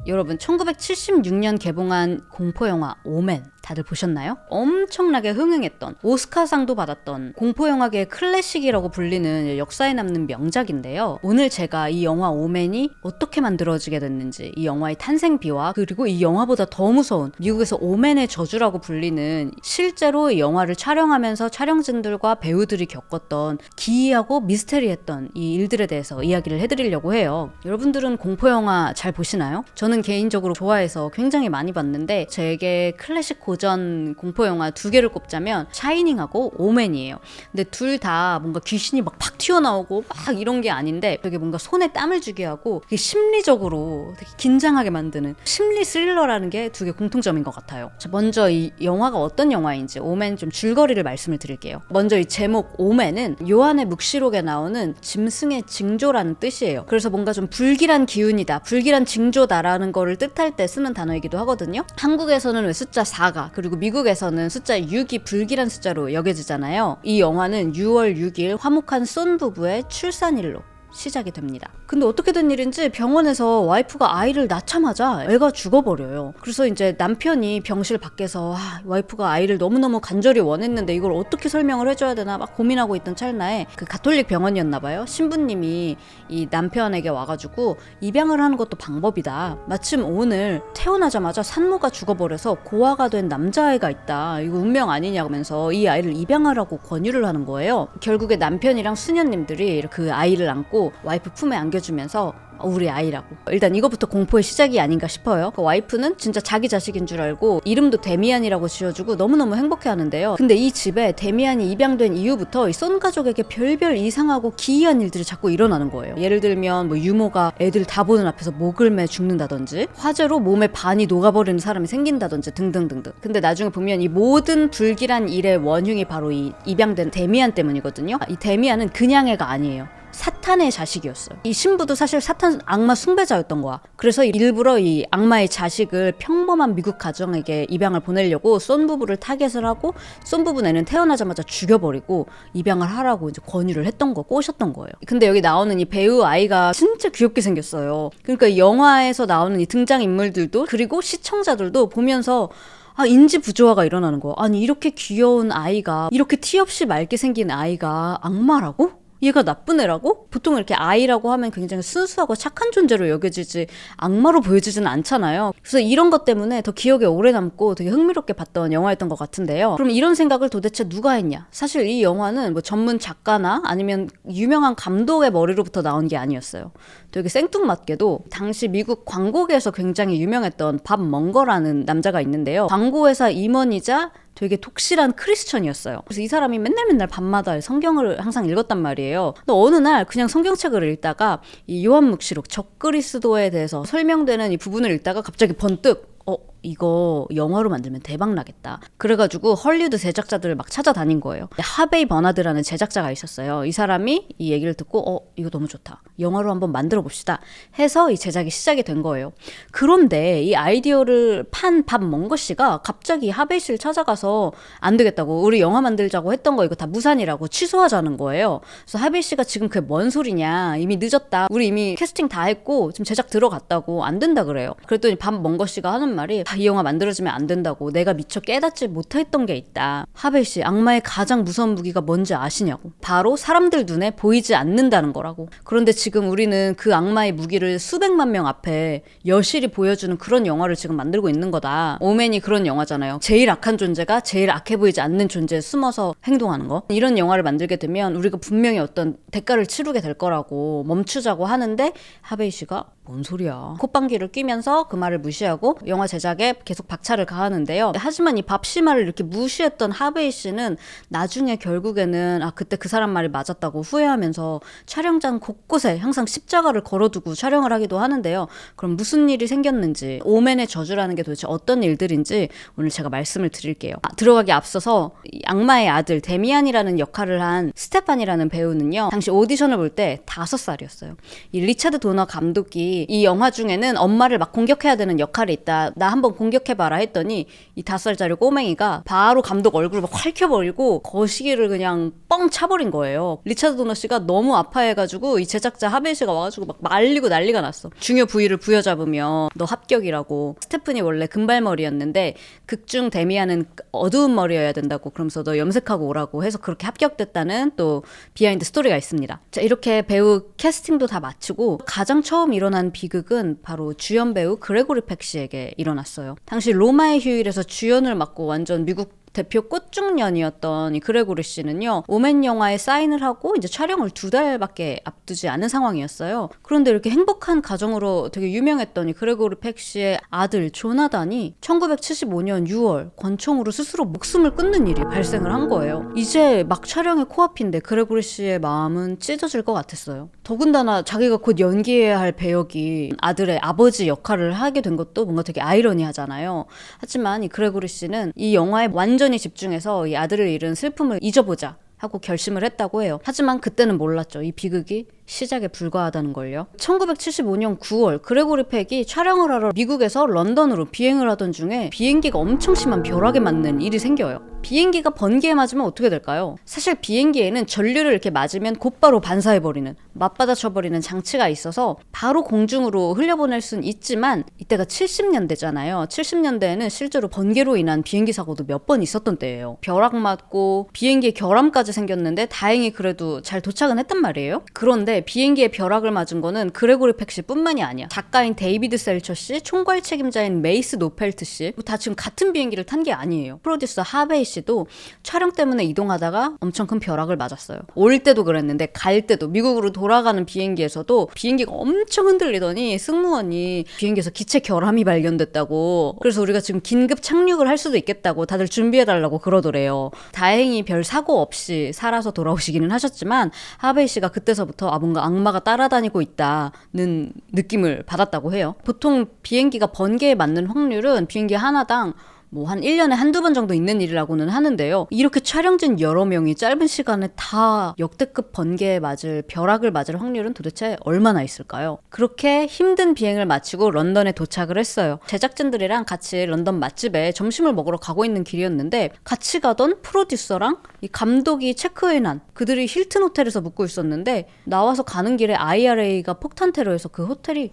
여러분 1976년 개봉한 공포영화 오멘 다들 보셨나요? 엄청나게 흥행했던 오스카상도 받았던 공포영화계의 클래식이라고 불리는 역사에 남는 명작인데요. 오늘 제가 이 영화 오멘이 어떻게 만들어지게 됐는지, 이 영화의 탄생비와 그리고 이 영화보다 더 무서운 미국에서 오멘의 저주라고 불리는 실제로 이 영화를 촬영하면서 촬영진들과 배우들이 겪었던 기이하고 미스테리했던 이 일들에 대해서 이야기를 해드리려고 해요. 여러분들은 공포영화 잘 보시나요? 저는 개인적으로 좋아해서 굉장히 많이 봤는데 제게 클래식 고전 공포영화 두 개를 꼽자면 샤이닝하고 오맨이에요. 근데 둘 다 뭔가 귀신이 막 튀어나오고 막 이런 게 아닌데 되게 뭔가 손에 땀을 주게 하고 심리적으로 되게 긴장하게 만드는 심리 스릴러라는 게 두 개 공통점인 것 같아요. 자, 먼저 이 영화가 어떤 영화인지 오맨 좀 줄거리를 말씀을 드릴게요. 먼저 이 제목 오맨은 요한의 묵시록에 나오는 짐승의 징조라는 뜻이에요. 그래서 뭔가 좀 불길한 기운이다, 불길한 징조다라는 거를 뜻할 때 쓰는 단어이기도 하거든요. 한국에서는 왜 숫자 4가 그리고 미국에서는 숫자 6이 불길한 숫자로 여겨지잖아요. 이 영화는 6월 6일 화목한 쏜 부부의 출산일로 시작이 됩니다. 근데 어떻게 된 일인지 병원에서 와이프가 아이를 낳자마자 애가 죽어버려요. 그래서 이제 남편이 병실 밖에서 와이프가 아이를 너무너무 간절히 원했는데 이걸 어떻게 설명을 해줘야 되나 막 고민하고 있던 찰나에 그 가톨릭 병원이었나 봐요. 신부님이 이 남편에게 와가지고 입양을 하는 것도 방법이다. 마침 오늘 태어나자마자 산모가 죽어버려서 고아가 된 남자아이가 있다. 이거 운명 아니냐면서 이 아이를 입양하라고 권유를 하는 거예요. 결국에 남편이랑 수녀님들이 그 아이를 안고 와이프 품에 안겨주면서 우리 아이라고. 일단 이거부터 공포의 시작이 아닌가 싶어요. 그 와이프는 진짜 자기 자식인 줄 알고 이름도 데미안이라고 지어주고 너무너무 행복해하는데요. 근데 이 집에 데미안이 입양된 이후부터 이 쏜 가족에게 별별 이상하고 기이한 일들이 자꾸 일어나는 거예요. 예를 들면 뭐 유모가 애들 다 보는 앞에서 목을 매 죽는다든지, 화재로 몸의 반이 녹아버리는 사람이 생긴다든지 등등등등. 근데 나중에 보면 이 모든 불길한 일의 원흉이 바로 이 입양된 데미안 때문이거든요. 이 데미안은 그냥 애가 아니에요. 사탄의 자식이었어요. 이 신부도 사실 사탄 악마 숭배자였던 거야. 그래서 일부러 이 악마의 자식을 평범한 미국 가정에게 입양을 보내려고 쏜 부부를 타겟을 하고 쏜 부부네는 태어나자마자 죽여버리고 입양을 하라고 이제 권유를 했던 거, 꼬셨던 거예요. 근데 여기 나오는 이 배우 아이가 진짜 귀엽게 생겼어요. 그러니까 이 영화에서 나오는 이 등장인물들도 그리고 시청자들도 보면서 인지 부조화가 일어나는 거야. 아니 이렇게 귀여운 아이가, 이렇게 티 없이 맑게 생긴 아이가 악마라고? 얘가 나쁜 애라고? 보통 이렇게 아이라고 하면 굉장히 순수하고 착한 존재로 여겨지지 악마로 보여지지는 않잖아요. 그래서 이런 것 때문에 더 기억에 오래 남고 되게 흥미롭게 봤던 영화였던 것 같은데요. 그럼 이런 생각을 도대체 누가 했냐? 사실 이 영화는 뭐 전문 작가나 아니면 유명한 감독의 머리로부터 나온 게 아니었어요. 되게 생뚱맞게도 당시 미국 광고계에서 굉장히 유명했던 밥 멍거라는 남자가 있는데요. 광고회사 임원이자 되게 독실한 크리스천이었어요. 그래서 이 사람이 맨날 밤마다 성경을 항상 읽었단 말이에요. 근데 어느 날 그냥 성경책을 읽다가 이 요한묵시록 적그리스도에 대해서 설명되는 이 부분을 읽다가 갑자기 번뜩 이거 영화로 만들면 대박 나겠다. 그래가지고 헐리우드 제작자들을 막 찾아다닌 거예요. 하베이 버나드라는 제작자가 있었어요. 이 사람이 이 얘기를 듣고 이거 너무 좋다. 영화로 한번 만들어 봅시다. 해서 이 제작이 시작이 된 거예요. 그런데 이 아이디어를 판 밥 멍거 씨가 갑자기 하베이 씨를 찾아가서 안 되겠다고, 우리 영화 만들자고 했던 거 이거 다 무산이라고 취소하자는 거예요. 그래서 하베이 씨가 지금 그게 뭔 소리냐, 이미 늦었다, 우리 이미 캐스팅 다 했고 지금 제작 들어갔다고, 안 된다 그래요. 그랬더니 밥 멍거 씨가 하는 말이 이 영화 만들어지면 안 된다고, 내가 미처 깨닫지 못했던 게 있다. 하베이 씨, 악마의 가장 무서운 무기가 뭔지 아시냐고. 바로 사람들 눈에 보이지 않는다는 거라고. 그런데 지금 우리는 그 악마의 무기를 수백만 명 앞에 여실히 보여주는 그런 영화를 지금 만들고 있는 거다. 오맨이 그런 영화잖아요. 제일 악한 존재가 제일 악해 보이지 않는 존재에 숨어서 행동하는 거. 이런 영화를 만들게 되면 우리가 분명히 어떤 대가를 치르게 될 거라고 멈추자고 하는데 하베이 씨가 뭔 소리야, 콧방귀를 뀌면서 그 말을 무시하고 영화 제작에 계속 박차를 가하는데요. 하지만 이 밥씨 말을 이렇게 무시했던 하베이 씨는 나중에 결국에는 그때 그 사람 말이 맞았다고 후회하면서 촬영장 곳곳에 항상 십자가를 걸어두고 촬영을 하기도 하는데요. 그럼 무슨 일이 생겼는지, 오맨의 저주라는 게 도대체 어떤 일들인지 오늘 제가 말씀을 드릴게요. 들어가기 앞서서 이 악마의 아들 데미안이라는 역할을 한 스테판이라는 배우는요, 당시 오디션을 볼 때 5살이었어요. 이 리차드 도너 감독이 갑자기 이 영화 중에는 엄마를 막 공격해야 되는 역할이 있다. 나 한번 공격해봐라 했더니 이 5살짜리 꼬맹이가 바로 감독 얼굴을 막 핥혀버리고 거시기를 그냥 뻥 차버린 거예요. 리차드 도너 씨가 너무 아파해가지고 이 제작자 하베이 씨가 와가지고 막 말리고 난리가 났어. 중요 부위를 부여잡으면 너 합격이라고. 스테프니 원래 금발머리였는데 극중 데미안은 어두운 머리여야 된다고 그러면서 너 염색하고 오라고 해서 그렇게 합격됐다는 또 비하인드 스토리가 있습니다. 자, 이렇게 배우 캐스팅도 다 마치고 가장 처음 일어난 비극은 바로 주연 배우 그레고리 팩 씨에게 일어났어요. 당시 로마의 휴일에서 주연을 맡고 완전 미국 대표 꽃중년이었던 이 그레고리 씨는요, 오맨 영화에 사인을 하고 이제 촬영을 2달밖에 앞두지 않은 상황이었어요. 그런데 이렇게 행복한 가정으로 되게 유명했던 이 그레고리 팩 씨의 아들 조나단이 1975년 6월 권총으로 스스로 목숨을 끊는 일이 발생을 한 거예요. 이제 막 촬영의 코앞인데 그레고리 씨의 마음은 찢어질 것 같았어요. 더군다나 자기가 곧 연기해야 할 배역이 아들의 아버지 역할을 하게 된 것도 뭔가 되게 아이러니하잖아요. 하지만 이 그레고리 씨는 이 영화에 완전히 집중해서 이 아들을 잃은 슬픔을 잊어보자 하고 결심을 했다고 해요. 하지만 그때는 몰랐죠. 이 비극이 시작에 불과하다는 걸요. 1975년 9월 그레고리 팩이 촬영을 하러 미국에서 런던으로 비행을 하던 중에 비행기가 엄청 심한 벼락에 맞는 일이 생겨요. 비행기가 번개에 맞으면 어떻게 될까요? 사실 비행기에는 전류를 이렇게 맞으면 곧바로 반사해버리는, 맞받아쳐버리는 장치가 있어서 바로 공중으로 흘려보낼 수는 있지만 이때가 70년대잖아요. 70년대에는 실제로 번개로 인한 비행기 사고도 몇 번 있었던 때예요. 벼락 맞고 비행기에 결함까지 생겼는데 다행히 그래도 잘 도착은 했단 말이에요. 그런데 비행기에 벼락을 맞은 거는 그레고리 팩 씨뿐만이 아니야. 작가인 데이비드 셀처 씨, 총괄 책임자인 메이스 노펠트 씨, 다 지금 같은 비행기를 탄 게 아니에요. 프로듀서 하베이 씨도 촬영 때문에 이동하다가 엄청 큰 벼락을 맞았어요. 올 때도 그랬는데 갈 때도 미국으로 돌아가는 비행기에서도 비행기가 엄청 흔들리더니 승무원이 비행기에서 기체 결함이 발견됐다고, 그래서 우리가 지금 긴급 착륙을 할 수도 있겠다고 다들 준비해달라고 그러더래요. 다행히 별 사고 없이 살아서 돌아오시기는 하셨지만 하베이 씨가 그때서부터 뭔가 악마가 따라다니고 있다는 느낌을 받았다고 해요. 보통 비행기가 번개에 맞는 확률은 비행기 하나당 한 1년에 한두 번 정도 있는 일이라고는 하는데요. 이렇게 촬영진 여러 명이 짧은 시간에 다 역대급 번개에 맞을, 벼락을 맞을 확률은 도대체 얼마나 있을까요? 그렇게 힘든 비행을 마치고 런던에 도착을 했어요. 제작진들이랑 같이 런던 맛집에 점심을 먹으러 가고 있는 길이었는데 같이 가던 프로듀서랑 이 감독이 체크인한, 그들이 힐튼 호텔에서 묵고 있었는데 나와서 가는 길에 IRA가 폭탄 테러해서 그 호텔이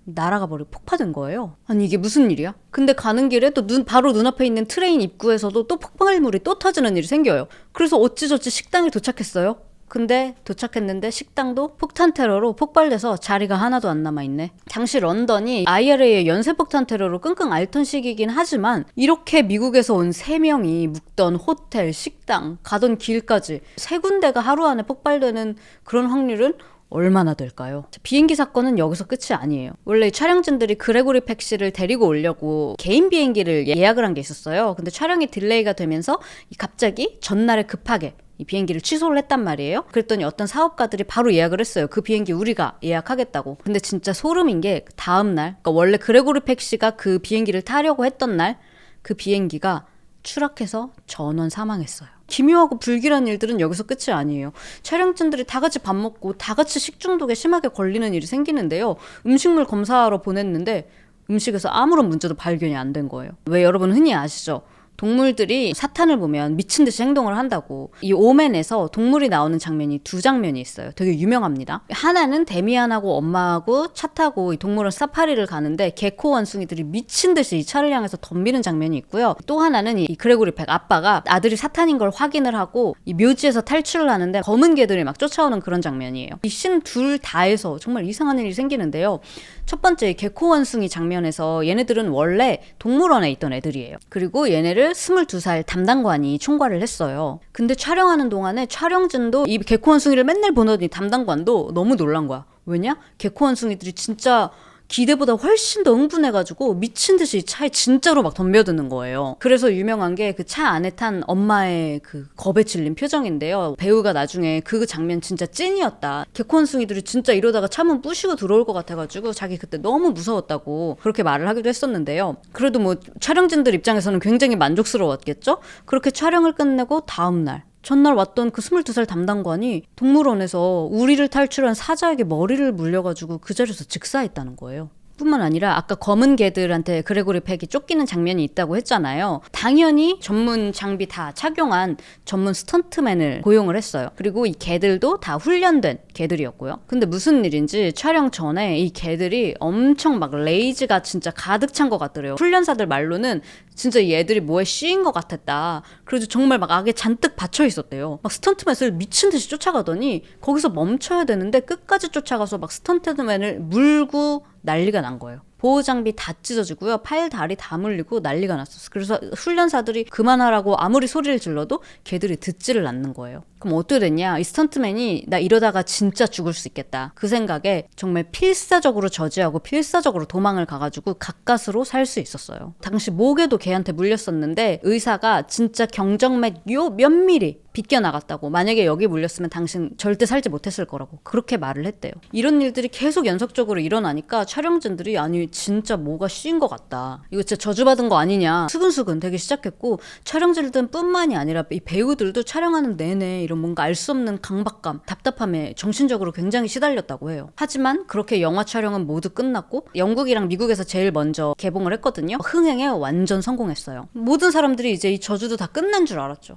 날아가 버리고 폭파된 거예요. 아니 이게 무슨 일이야? 근데 가는 길에 또 바로 눈앞에 있는 트레인 입구에서도 또 폭발물이 또 터지는 일이 생겨요. 그래서 어찌저찌 식당에 도착했어요. 근데 도착했는데 식당도 폭탄 테러로 폭발돼서 자리가 하나도 안 남아있네. 당시 런던이 IRA의 연쇄폭탄 테러로 끙끙 앓던 시기이긴 하지만 이렇게 미국에서 온 3명이 묵던 호텔, 식당, 가던 길까지 3군데가 하루 안에 폭발되는 그런 확률은 얼마나 될까요? 비행기 사건은 여기서 끝이 아니에요. 원래 촬영진들이 그레고리 팩 씨를 데리고 오려고 개인 비행기를 예약을 한 게 있었어요. 근데 촬영이 딜레이가 되면서 갑자기 전날에 급하게 이 비행기를 취소를 했단 말이에요. 그랬더니 어떤 사업가들이 바로 예약을 했어요. 그 비행기 우리가 예약하겠다고. 근데 진짜 소름인 게 다음날, 그러니까 원래 그레고리 팩 씨가 그 비행기를 타려고 했던 날 그 비행기가 추락해서 전원 사망했어요. 기묘하고 불길한 일들은 여기서 끝이 아니에요. 촬영진들이 다 같이 밥 먹고 다 같이 식중독에 심하게 걸리는 일이 생기는데요. 음식물 검사하러 보냈는데 음식에서 아무런 문제도 발견이 안 된 거예요. 왜 여러분 흔히 아시죠? 동물들이 사탄을 보면 미친 듯이 행동을 한다고. 이 오맨에서 동물이 나오는 장면이 2장면이 있어요. 되게 유명합니다. 하나는 데미안하고 엄마하고 차 타고 이 동물원 사파리를 가는데 개코 원숭이들이 미친 듯이 이 차를 향해서 덤비는 장면이 있고요. 또 하나는 이 그레고리 팩 아빠가 아들이 사탄인 걸 확인을 하고 이 묘지에서 탈출을 하는데 검은 개들이 막 쫓아오는 그런 장면이에요. 이 씬 둘 다에서 정말 이상한 일이 생기는데요. 첫 번째 개코 원숭이 장면에서 얘네들은 원래 동물원에 있던 애들이에요. 그리고 얘네를 22살 담당관이 총괄을 했어요. 근데 촬영하는 동안에 촬영진도 이 개코 원숭이를 맨날 보더니 담당관도 너무 놀란 거야. 왜냐? 개코 원숭이들이 진짜 기대보다 훨씬 더 흥분해가지고 미친 듯이 차에 진짜로 막 덤벼드는 거예요. 그래서 유명한 게 그 차 안에 탄 엄마의 그 겁에 질린 표정인데요. 배우가 나중에 그 장면 진짜 찐이었다. 개콘숭이들이 진짜 이러다가 차문 부시고 들어올 것 같아가지고 자기 그때 너무 무서웠다고 그렇게 말을 하기도 했었는데요. 그래도 뭐 촬영진들 입장에서는 굉장히 만족스러웠겠죠? 그렇게 촬영을 끝내고 다음날 전날 왔던 그 22살 담당관이 동물원에서 우리를 탈출한 사자에게 머리를 물려가지고 그 자리에서 즉사했다는 거예요. 뿐만 아니라 아까 검은 개들한테 그레고리 팩이 쫓기는 장면이 있다고 했잖아요. 당연히 전문 장비 다 착용한 전문 스턴트맨을 고용을 했어요. 그리고 이 개들도 다 훈련된 개들이었고요. 근데 무슨 일인지 촬영 전에 이 개들이 엄청 막 레이즈가 진짜 가득 찬 것 같더래요. 훈련사들 말로는 진짜 얘들이 뭐에 씌인 것 같았다. 그래서 정말 막 악에 잔뜩 받쳐 있었대요. 막 스턴트맨을 미친 듯이 쫓아가더니 거기서 멈춰야 되는데 끝까지 쫓아가서 막 스턴트맨을 물고 난리가 난 거예요. 보호장비 다 찢어지고요. 팔, 다리 다 물리고 난리가 났었어. 그래서 훈련사들이 그만하라고 아무리 소리를 질러도 걔들이 듣지를 않는 거예요. 그럼 어떻게 됐냐? 이 스턴트맨이 나 이러다가 진짜 죽을 수 있겠다. 그 생각에 정말 필사적으로 저지하고 필사적으로 도망을 가가지고 가까스로 살 수 있었어요. 당시 목에도 걔한테 물렸었는데 의사가 진짜 경정맥 요 몇 미리 비껴나갔다고. 만약에 여기 물렸으면 당신 절대 살지 못했을 거라고 그렇게 말을 했대요. 이런 일들이 계속 연속적으로 일어나니까 촬영진들이 아니 진짜 뭐가 씌인 것 같다. 이거 진짜 저주받은 거 아니냐. 수근수근 되기 시작했고 촬영진들 뿐만이 아니라 이 배우들도 촬영하는 내내 이런 뭔가 알 수 없는 강박감, 답답함에 정신적으로 굉장히 시달렸다고 해요. 하지만 그렇게 영화 촬영은 모두 끝났고 영국이랑 미국에서 제일 먼저 개봉을 했거든요. 흥행에 완전 성공했어요. 모든 사람들이 이제 이 저주도 다 끝난 줄 알았죠.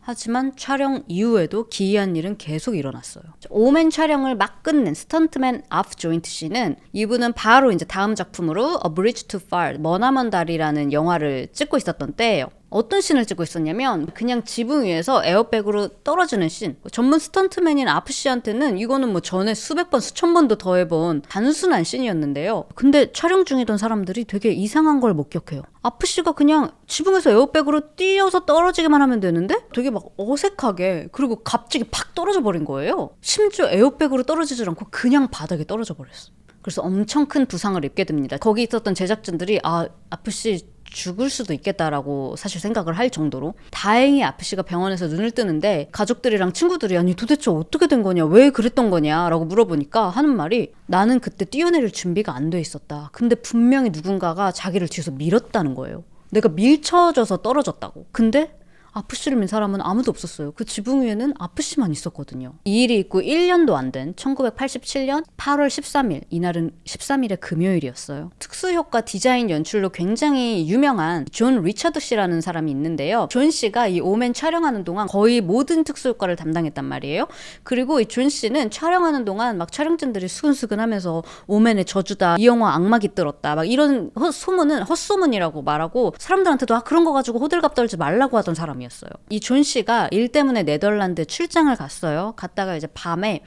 하지만 촬영 이후에도 기이한 일은 계속 일어났어요. 오맨 촬영을 막 끝낸 스턴트맨 아프 조인트 씨는 이분은 바로 이제 다음 작품으로 A Bridge Too Far, 머나먼 다리라는 영화를 찍고 있었던 때예요. 어떤 씬을 찍고 있었냐면 그냥 지붕 위에서 에어백으로 떨어지는 씬. 전문 스턴트맨인 아프 씨한테는 이거는 뭐 전에 수백 번 수천 번도 더 해본 단순한 씬이었는데요. 근데 촬영 중이던 사람들이 되게 이상한 걸 목격해요. 아프 씨가 그냥 지붕에서 에어백으로 뛰어서 떨어지기만 하면 되는데 되게 막 어색하게 그리고 갑자기 팍 떨어져 버린 거예요. 심지어 에어백으로 떨어지질 않고 그냥 바닥에 떨어져 버렸어. 그래서 엄청 큰 부상을 입게 됩니다. 거기 있었던 제작진들이 아프 씨 죽을 수도 있겠다라고 사실 생각을 할 정도로. 다행히 아프 씨가 병원에서 눈을 뜨는데 가족들이랑 친구들이 아니 도대체 어떻게 된 거냐, 왜 그랬던 거냐 라고 물어보니까 하는 말이 나는 그때 뛰어내릴 준비가 안 돼 있었다. 근데 분명히 누군가가 자기를 뒤에서 밀었다는 거예요. 내가 밀쳐져서 떨어졌다고. 근데 아프 씨를 민 사람은 아무도 없었어요. 그 지붕 위에는 아프 씨만 있었거든요. 이 일이 있고 1년도 안 된 1987년 8월 13일, 이날은 13일의 금요일이었어요. 특수효과 디자인 연출로 굉장히 유명한 존 리처드 씨라는 사람이 있는데요. 존 씨가 이 오맨 촬영하는 동안 거의 모든 특수효과를 담당했단 말이에요. 그리고 이 존 씨는 촬영하는 동안 막 촬영진들이 수근수근 하면서 오맨의 저주다, 이 영화 악마 깃들었다, 막 이런 소문은 헛소문이라고 말하고 사람들한테도 그런 거 가지고 호들갑 떨지 말라고 하던 사람이었어요. 이 존 씨가 일 때문에 네덜란드 출장을 갔어요. 갔다가 이제 밤에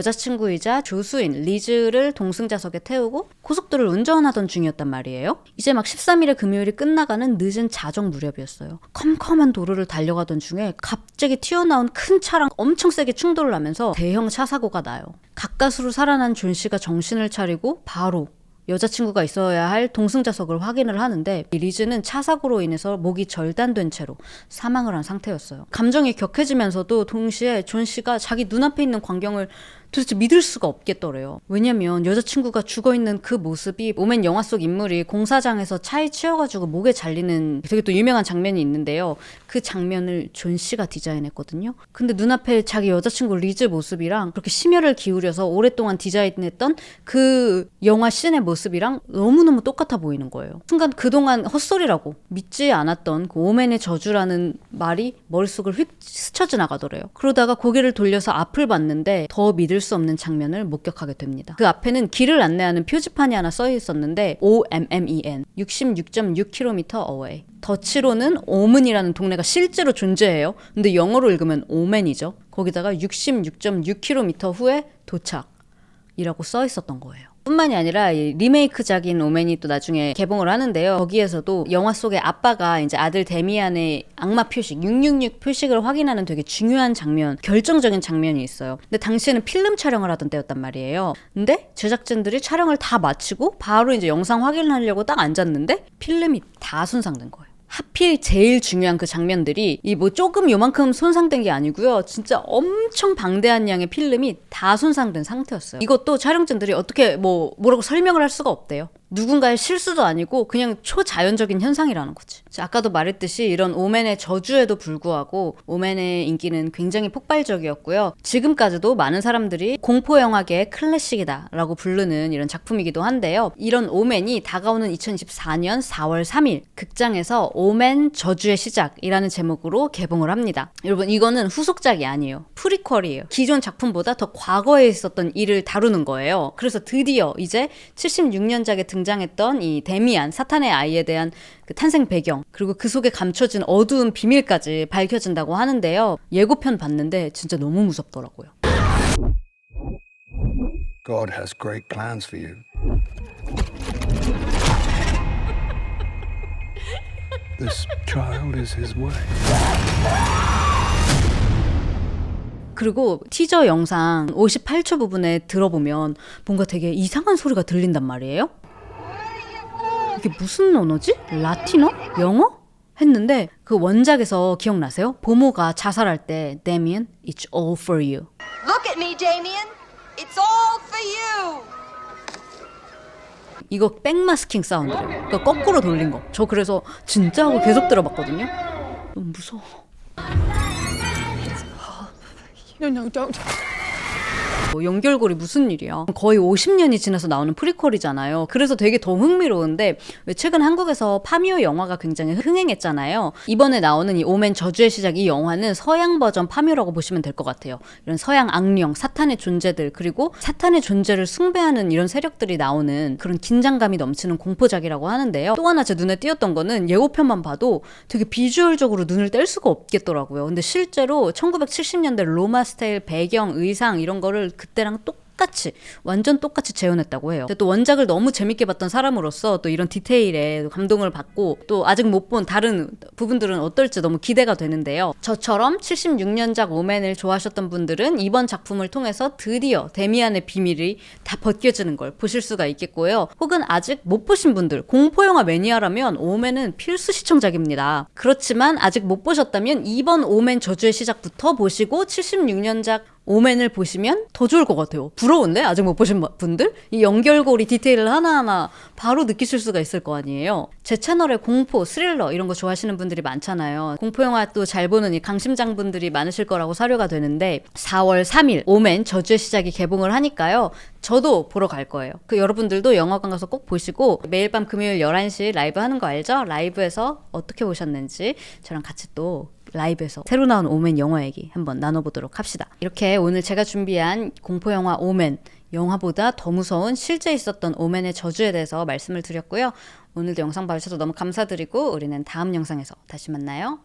여자친구이자 조수인 리즈를 동승자석에 태우고 고속도로를 운전하던 중이었단 말이에요. 이제 막 13일의 금요일이 끝나가는 늦은 자정 무렵이었어요. 컴컴한 도로를 달려가던 중에 갑자기 튀어나온 큰 차랑 엄청 세게 충돌을 하면서 대형 차 사고가 나요. 가까스로 살아난 존 씨가 정신을 차리고 바로 여자친구가 있어야 할 동승자석을 확인을 하는데 이 리즈는 차 사고로 인해서 목이 절단된 채로 사망을 한 상태였어요. 감정이 격해지면서도 동시에 존 씨가 자기 눈앞에 있는 광경을 도대체 믿을 수가 없겠더래요. 왜냐면 여자친구가 죽어있는 그 모습이 오맨 영화 속 인물이 공사장에서 차에 치여가지고 목에 잘리는 되게 또 유명한 장면이 있는데요. 그 장면을 존 씨가 디자인했거든요. 근데 눈앞에 자기 여자친구 리즈 모습이랑 그렇게 심혈을 기울여서 오랫동안 디자인했던 그 영화 씬의 모습이랑 너무너무 똑같아 보이는 거예요. 순간 그동안 헛소리라고 믿지 않았던 그 오맨의 저주라는 말이 머릿속을 휙 스쳐 지나가더래요. 그러다가 고개를 돌려서 앞을 봤는데 더 믿을 수 없는 장면을 목격하게 됩니다. 그 앞에는 길을 안내하는 표지판이 하나 써 있었는데 OMMEN 66.6km away. 더치로는 오문이라는 동네가 실제로 존재해요. 근데 영어로 읽으면 오맨이죠. 거기다가 66.6km 후에 도착이라고 써 있었던 거예요. 뿐만이 아니라 이 리메이크작인 오맨이 또 나중에 개봉을 하는데요. 거기에서도 영화 속의 아빠가 이제 아들 데미안의 악마 표식 666 표식을 확인하는 되게 중요한 장면, 결정적인 장면이 있어요. 근데 당시에는 필름 촬영을 하던 때였단 말이에요. 근데 제작진들이 촬영을 다 마치고 바로 이제 영상 확인을 하려고 딱 앉았는데 필름이 다 손상된 거예요. 하필 제일 중요한 그 장면들이 이 뭐 조금 요만큼 손상된 게 아니고요. 진짜 엄청 방대한 양의 필름이 다 손상된 상태였어요. 이것도 촬영진들이 어떻게 뭐라고 설명을 할 수가 없대요. 누군가의 실수도 아니고 그냥 초자연적인 현상이라는 거지. 아까도 말했듯이 이런 오맨의 저주에도 불구하고 오맨의 인기는 굉장히 폭발적이었고요. 지금까지도 많은 사람들이 공포영화계의 클래식이다라고 부르는 이런 작품이기도 한데요. 이런 오맨이 다가오는 2024년 4월 3일 극장에서 오맨 저주의 시작이라는 제목으로 개봉을 합니다. 여러분 이거는 후속작이 아니에요. 프리퀄이에요. 기존 작품보다 더 과거에 있었던 일을 다루는 거예요. 그래서 드디어 이제 76년작에 등장했던 이 데미안, 사탄의 아이에 대한 그 탄생 배경, 그리고 그 속에 감춰진 어두운 비밀까지 밝혀진다고 하는데요. 예고편 봤는데 진짜 너무 무섭더라고요. God has great plans for you. This child is his way. 그리고 티저 영상 58초 부분에 들어보면 뭔가 되게 이상한 소리가 들린단 말이에요. 이게 무슨 언어지? 라틴어? 영어? 했는데 그 원작에서 기억나세요? 보모가 자살할 때 Damien, it's all for you. Look at me, Damien. It's all for you. 이거 백마스킹 사운드래요. 그러니까 거꾸로 돌린 거. 저 그래서 진짜 하고 계속 들어봤거든요. 너무 무서워. No, don't. 연결고리 무슨 일이야. 거의 50년이 지나서 나오는 프리퀄이잖아요. 그래서 되게 더 흥미로운데 왜 최근 한국에서 파묘 영화가 굉장히 흥행했잖아요. 이번에 나오는 이 오맨 저주의 시작 이 영화는 서양 버전 파묘라고 보시면 될 것 같아요. 이런 서양 악령, 사탄의 존재들 그리고 사탄의 존재를 숭배하는 이런 세력들이 나오는 그런 긴장감이 넘치는 공포작이라고 하는데요. 또 하나 제 눈에 띄었던 거는 예고편만 봐도 되게 비주얼적으로 눈을 뗄 수가 없겠더라고요. 근데 실제로 1970년대 로마 스타일 배경, 의상 이런 거를 그때랑 똑같이 완전 똑같이 재현했다고 해요. 근데 또 원작을 너무 재밌게 봤던 사람으로서 또 이런 디테일에 감동을 받고 또 아직 못 본 다른 부분들은 어떨지 너무 기대가 되는데요. 저처럼 76년작 오맨을 좋아하셨던 분들은 이번 작품을 통해서 드디어 데미안의 비밀이 다 벗겨지는 걸 보실 수가 있겠고요. 혹은 아직 못 보신 분들, 공포영화 매니아라면 오맨은 필수 시청작입니다. 그렇지만 아직 못 보셨다면 이번 오맨 저주의 시작부터 보시고 76년작 오맨을 보시면 더 좋을 것 같아요. 부러운데? 아직 못 보신 분들? 이 연결고리 디테일을 하나하나 바로 느끼실 수가 있을 거 아니에요. 제 채널에 공포, 스릴러 이런 거 좋아하시는 분들이 많잖아요. 공포영화 또 잘 보는 이 강심장분들이 많으실 거라고 사료가 되는데 4월 3일 오맨 저주의 시작이 개봉을 하니까요. 저도 보러 갈 거예요. 그 여러분들도 영화관 가서 꼭 보시고 매일 밤 금요일 11시 라이브 하는 거 알죠? 라이브에서 어떻게 보셨는지 저랑 같이 또 라이브에서 새로 나온 오맨 영화 얘기 한번 나눠보도록 합시다. 이렇게 오늘 제가 준비한 공포영화 오맨, 영화보다 더 무서운 실제 있었던 오맨의 저주에 대해서 말씀을 드렸고요. 오늘도 영상 봐주셔서 너무 감사드리고 우리는 다음 영상에서 다시 만나요.